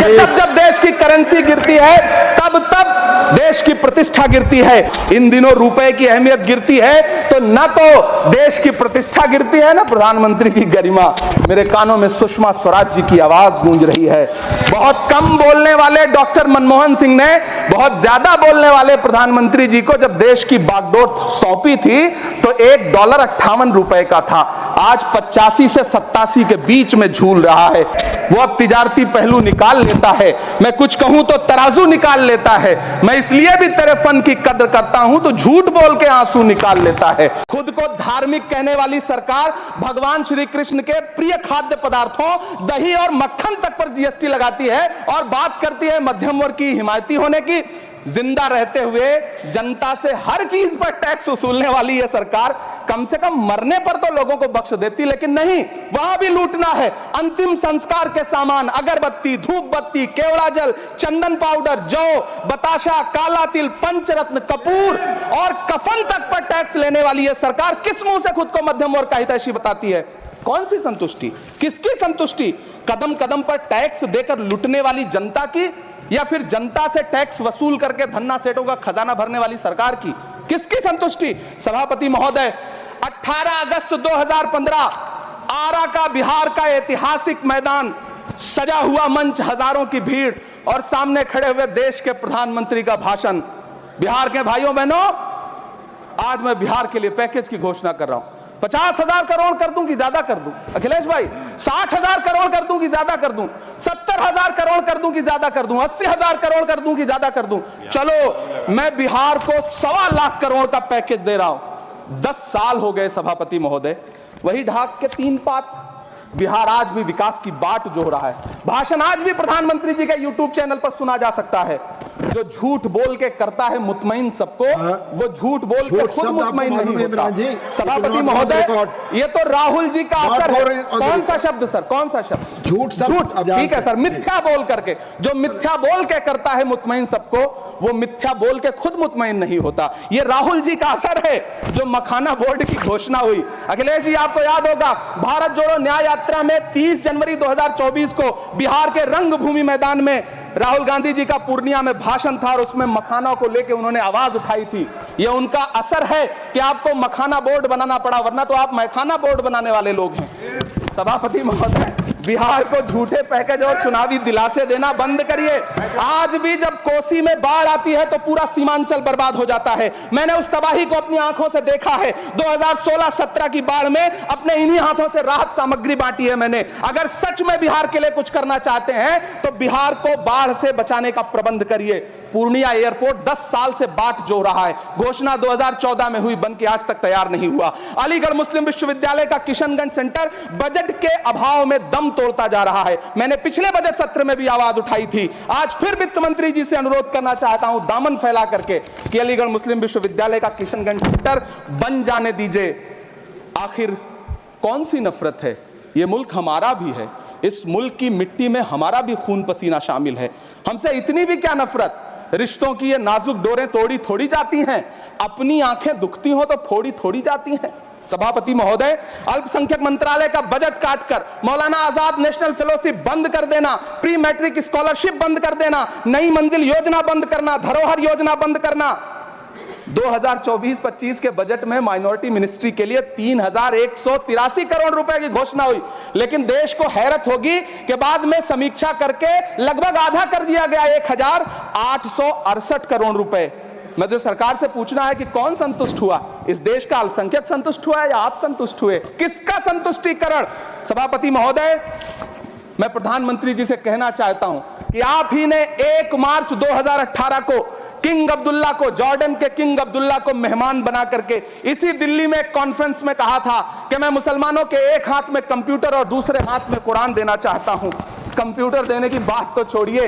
जब देश की करेंसी गिरती है तब देश की प्रतिष्ठा गिरती है। इन दिनों रुपए की अहमियत गिरती है तो न तो देश की प्रतिष्ठा गिरती है, ना प्रधानमंत्री की गरिमा। मेरे कानों में सुषमा स्वराज जी की आवाज गूंज रही है। बहुत कम बोलने वाले डॉक्टर मनमोहन सिंह ने बहुत ज्यादा बोलने वाले प्रधानमंत्री जी को जब देश की बागडोर सौंपी थी तो $1 58 का था, आज 85 से 87 के बीच में झूल रहा है। वो अब तिजारती पहलू निकाल लेता है, मैं कुछ कहूं तो तराजू निकाल लेता है। मैं इसलिए भी तेरे फन की कद्र करता हूं तो झूठ बोल के आंसू निकाल लेता है। खुद को धार्मिक कहने वाली सरकार भगवान श्री कृष्ण के प्रिय खाद्य पदार्थों दही और मक्खन तक पर जीएसटी लगाती है और बात करती है मध्यम वर्ग की हिमायती होने की। जिंदा रहते हुए जनता से हर चीज पर टैक्स वसूलने वाली यह सरकार कम से कम मरने पर तो लोगों को बख्श देती, लेकिन नहीं, वहां भी लूटना है। अंतिम संस्कार के सामान अगरबत्ती, धूप बत्ती, केवड़ा जल, चंदन पाउडर, जौ, बताशा, काला तिल, पंचरत्न, कपूर और कफन तक पर टैक्स लेने वाली यह सरकार किस मुंह से खुद को मध्यम वर्ग का हितैषी बताती है? कौन सी संतुष्टि, किसकी संतुष्टि? कदम कदम पर टैक्स देकर लूटने वाली जनता की, या फिर जनता से टैक्स वसूल करके धन्ना सेठों का खजाना भरने वाली सरकार की? किसकी संतुष्टि? सभापति महोदय, 18 अगस्त 2015 आरा का बिहार का ऐतिहासिक मैदान, सजा हुआ मंच, हजारों की भीड़ और सामने खड़े हुए देश के प्रधानमंत्री का भाषण। बिहार के भाइयों बहनों, आज मैं बिहार के लिए पैकेज की घोषणा कर रहा हूं। 50,000 करोड़ कर दूं कि ज्यादा कर दूं? अखिलेश भाई, 60,000 करोड़ कर दूं कि ज्यादा कर दूं? 70,000 करोड़ कर दूं कि ज्यादा कर दूं? 80,000 करोड़ कर दूं कि ज्यादा कर दूं? चलो, मैं बिहार को 1.25 लाख करोड़ का पैकेज दे रहा हूं। 10 साल हो गए सभापति महोदय, वही ढाक के 3 पात। बिहार आज भी विकास की बाट जोह रहा है। भाषण आज भी प्रधानमंत्री जी के यूट्यूब चैनल पर सुना जा सकता है। जो झूठ बोल के करता है मुतमईन सबको, वो झूठ बोल के खुद मुतमईन नहीं होता। सभापति महोदय, ये तो राहुल जी का असर है। कौन सा शब्द सर, कौन सा शब्द? झूठ। ठीक है सर, मिथ्या बोल करके। जो मिथ्या बोल के करता है मुतमईन सबको, वो मिथ्या बोल के खुद मुतमईन नहीं होता। ये राहुल जी का असर है। जो मखाना बोर्ड की घोषणा हुई, अखिलेश जी आपको याद होगा, भारत जोड़ो न्याय यात्रा में 30 जनवरी 2024 को बिहार के रंगभूमि मैदान में राहुल गांधी जी का पूर्णिया में भाषण था और उसमें मखाना को लेकर उन्होंने आवाज उठाई थी। यह उनका असर है कि आपको मखाना बोर्ड बनाना पड़ा, वरना तो आप मैखाना बोर्ड बनाने वाले लोग हैं। सभापति महोदय, बिहार को झूठे पैकेज और चुनावी दिलासे देना बंद करिए। आज भी जब कोसी में बाढ़ आती है तो पूरा सीमांचल बर्बाद हो जाता है। मैंने उस तबाही को अपनी आंखों से देखा है। 2016-17 की बाढ़ में अपने इन्हीं हाथों से राहत सामग्री बांटी है मैंने। अगर सच में बिहार के लिए कुछ करना चाहते हैं तो बिहार को बाढ़ से बचाने का प्रबंध करिए। पूर्णिया एयरपोर्ट 10 साल से बाट जो रहा है, घोषणा 2014 में हुई, बन के आज तक तैयार नहीं हुआ। अलीगढ़ मुस्लिम विश्वविद्यालय का किशनगंज सेंटर बजट के अभाव में दम तोड़ता जा रहा है। मैंने पिछले बजट सत्र में भी आवाज उठाई थी। आज फिर वित्त मंत्री जी से अनुरोध करना चाहता हूं, दामन फैला करके, कि अलीगढ़ मुस्लिम विश्वविद्यालय का किशनगंज सेंटर बन जाने दीजिए। आखिर कौन सी नफरत है? यह मुल्क हमारा भी है, इस मुल्क की मिट्टी में हमारा भी खून पसीना शामिल है। हमसे इतनी भी क्या नफरत? रिश्तों की ये नाजुक डोरें तोड़ी थोड़ी जाती हैं, अपनी आंखें दुखती हो तो फोड़ी थोड़ी जाती हैं। सभापति महोदय, अल्पसंख्यक मंत्रालय का बजट काटकर मौलाना आजाद नेशनल फेलोशिप बंद कर देना, प्री मैट्रिक स्कॉलरशिप बंद कर देना, नई मंजिल योजना बंद करना, धरोहर योजना बंद करना। 2024-25 के बजट में माइनॉरिटी मिनिस्ट्री के लिए 3,183 करोड़ रुपए की घोषणा हुई, लेकिन देश को हैरत होगी कि बाद में समीक्षा करके लगभग आधा कर दिया गया, 1,868 करोड़ रुपए। मुझे सरकार से पूछना है कि कौन संतुष्ट हुआ? इस देश का अल्पसंख्यक संतुष्ट हुआ या आप संतुष्ट हुए? किसका संतुष्टिकरण? सभापति महोदय, मैं प्रधानमंत्री जी से कहना चाहता हूं कि आप ही ने 1 मार्च 2018 को किंग अब्दुल्ला को, जॉर्डन के किंग अब्दुल्ला को मेहमान बना करके इसी दिल्ली में एक कॉन्फ्रेंस में कहा था कि मैं मुसलमानों के एक हाथ में कंप्यूटर और दूसरे हाथ में कुरान देना चाहता हूं। कंप्यूटर देने की बात तो छोड़िए,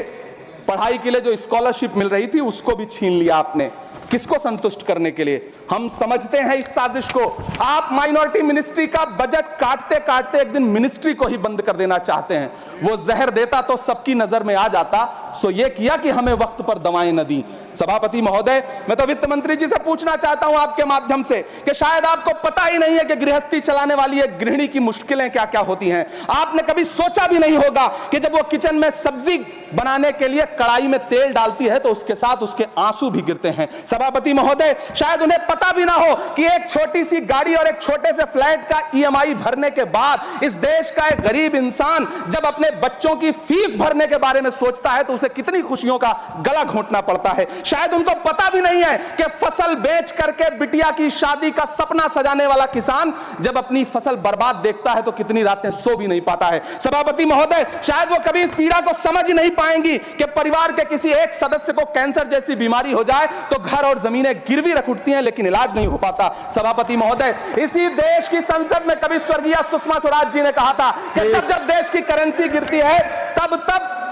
पढ़ाई के लिए जो स्कॉलरशिप मिल रही थी उसको भी छीन लिया आपने। किसको संतुष्ट करने के लिए? हम समझते हैं इस साजिश को। आप माइनॉरिटी मिनिस्ट्री का बजट काटते काटते एक दिन मिनिस्ट्री को ही बंद कर देना चाहते हैं। वो जहर देता तो सबकी नजर में आ जाता, सो ये किया कि हमें वक्त पर दवाएं न दी। सभापति महोदय, मैं तो वित्त मंत्री जी से पूछना चाहता हूं आपके माध्यम से कि शायद आपको पता ही नहीं है कि गृहस्थी चलाने वाली एक गृहिणी की मुश्किलें क्या क्या होती हैं। आपने कभी सोचा भी नहीं होगा कि जब वो किचन में सब्जी बनाने के लिए कढ़ाई में तेल डालती है तो उसके साथ उसके आंसू भी गिरते हैं। सभापति महोदय, शायद उन्हें पता भी ना हो कि एक छोटी सी गाड़ी और एक छोटे से फ्लैट का ईएमआई भरने के बाद इस देश का एक गरीब इंसान जब अपने बच्चों की फीस भरने के बारे में सोचता है तो उसे कितनी खुशियों का गला घोंटना पड़ता है। शायद उनको पता भी नहीं है कि फसल बेच करके बिटिया की शादी का सपना सजाने वाला किसान जब अपनी फसल बर्बाद देखता है तो कितनी रातें सो भी नहीं पाता है। सभापति महोदय, शायद वो कभी इस पीड़ा को समझ ही नहीं पाएंगी कि परिवार के किसी एक सदस्य को कैंसर जैसी बीमारी हो जाए तो घर और जमीनें गिरवी रख उठती हैं लेकिन इलाज नहीं हो पाता। सभापति महोदय, इसी देश की संसद में कभी स्वर्गीय सुषमा स्वराज जी ने कहा था कि जब देश की करेंसी गिरती है तब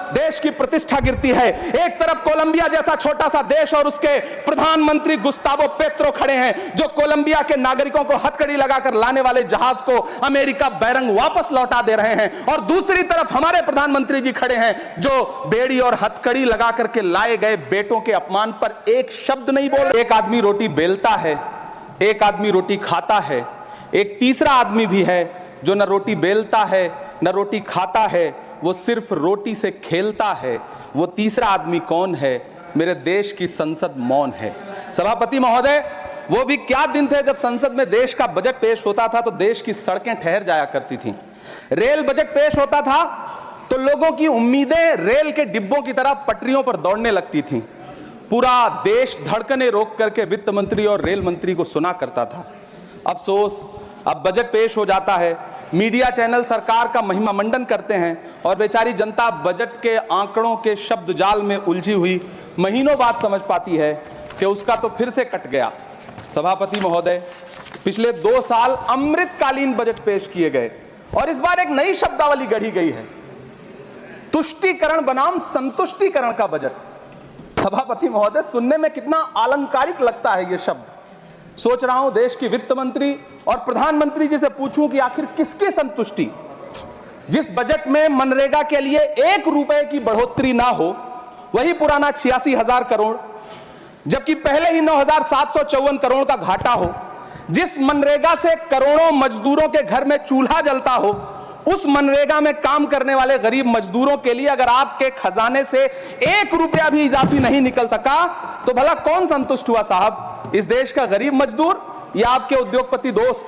देश की प्रतिष्ठा गिरती है। एक तरफ कोलंबिया जैसा छोटा सा देश और उसके प्रधानमंत्री गुस्तावो पेत्रो खड़े हैं जो कोलंबिया के नागरिकों को हथकड़ी लगाकर लाने वाले जहाज को अमेरिका बैरंग वापस लौटा दे रहे हैं, और दूसरी तरफ हमारे प्रधानमंत्री जी खड़े हैं जो बेड़ी और हथकड़ी लगा करके लाए गए बेटों के अपमान पर एक शब्द नहीं बोल। एक आदमी रोटी बेलता है, एक आदमी रोटी खाता है, एक तीसरा आदमी भी है जो न रोटी बेलता है न रोटी खाता है, वो सिर्फ रोटी से खेलता है। वो तीसरा आदमी कौन है? मेरे देश की संसद मौन है। सभापति महोदय, वो भी क्या दिन थे जब संसद में देश का बजट पेश होता था तो देश की सड़कें ठहर जाया करती थीं। रेल बजट पेश होता था तो लोगों की उम्मीदें रेल के डिब्बों की तरह पटरियों पर दौड़ने लगती थीं। पूरा देश धड़कने रोक करके वित्त मंत्री और रेल मंत्री को सुना करता था। अफसोस, अब बजट पेश हो जाता है, मीडिया चैनल सरकार का महिमा मंडन करते हैं और बेचारी जनता बजट के आंकड़ों के शब्द जाल में उलझी हुई महीनों बाद समझ पाती है कि उसका तो फिर से कट गया। सभापति महोदय, पिछले 2 साल अमृतकालीन बजट पेश किए गए और इस बार एक नई शब्दावली गढ़ी गई है, तुष्टीकरण बनाम संतुष्टीकरण का बजट। सभापति महोदय, सुनने में कितना अलंकारिक लगता है ये शब्द। सोच रहा हूं देश की वित्त मंत्री और प्रधानमंत्री जी से पूछूं कि आखिर किसकी संतुष्टि? जिस बजट में मनरेगा के लिए 1 रुपए की बढ़ोतरी ना हो, वही पुराना 86,000 करोड़, जबकि पहले ही 9,754 करोड़ का घाटा हो, जिस मनरेगा से करोड़ों मजदूरों के घर में चूल्हा जलता हो, उस मनरेगा में काम करने वाले गरीब मजदूरों के लिए अगर आपके खजाने से 1 रुपया भी इजाफी नहीं निकल सका तो भला कौन संतुष्ट हुआ साहब? इस देश का गरीब मजदूर या आपके उद्योगपति दोस्त?